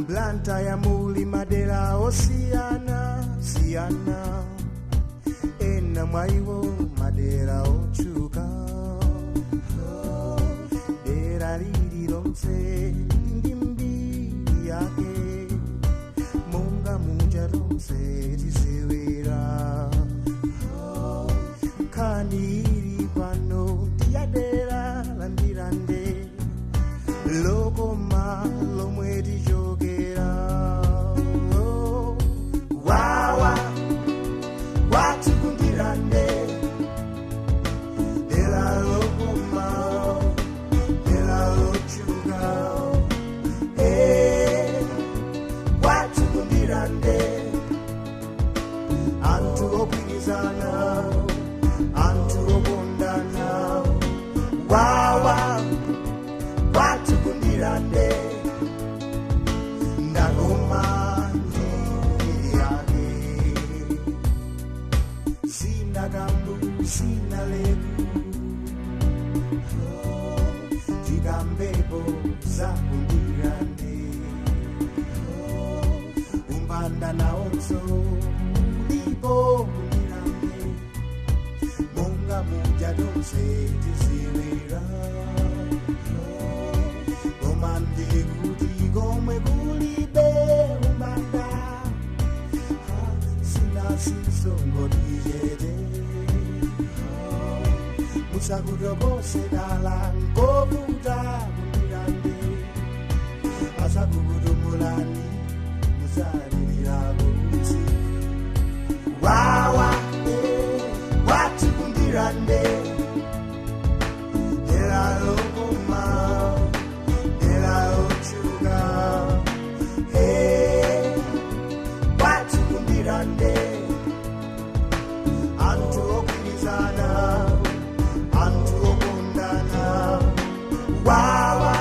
Blantyre muli madera osiyana siyana, ena mwaiwo madera ochuka. Dera lililonse ndi mbiri yake, monga munja lonse tiziwira. Kani ili pano ndiya dera la Mbirande, lokoma lomwe tichokera. Wawa watu kundirande, dera lokoma, dera lochuka. Watu kundirande, antu okwirizana, antu okondana. Wawa watu kundirande, ndagoma ndiri yake. Sina gambu, sina lebu, tigambepo za kundirande. Umbanda na onso ulipo kundirande, monga muja donse tiziwira. Omandi kuti gomwe kulibe umbanda, sina sisongo dijete. Musakutokose dala nkovuta kundirande, asakukutumulani musalilira kuti. Wawa watu kundirande, dera lokoma, dera lochuka. Watu kundirande, antu okwirizana, antu okondana. Wawa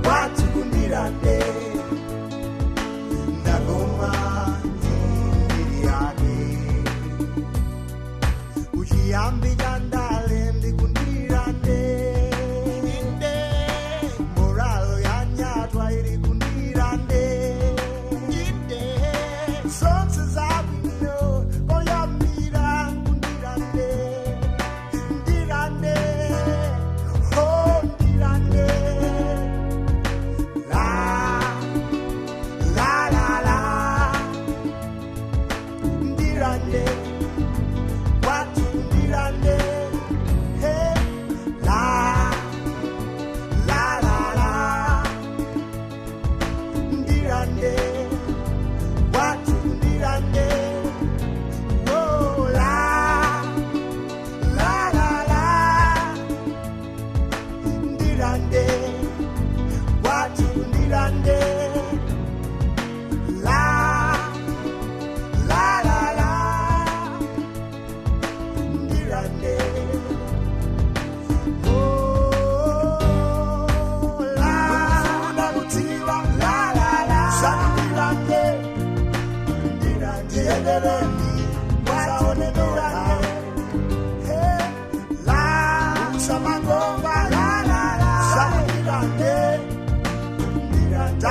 watu kundirande, ndagoma ndiri yake. Uchiyambi jandale ndikundirande, moralo yanyatwa iri kundirande. Sonse zabino koyambira kundirande, ndirande, oh ndirande. La la la, ndirande, watu ndirande. Hey, la la la, ndirande, watu ndirande. Oh la la, ndirande, watu ndirande. La ndirande. Oh la nakutiwa, sana ndirande, ndirande edereni, wasaone ndirande. Hey, la usamangomba, sana ndirande, ndirande.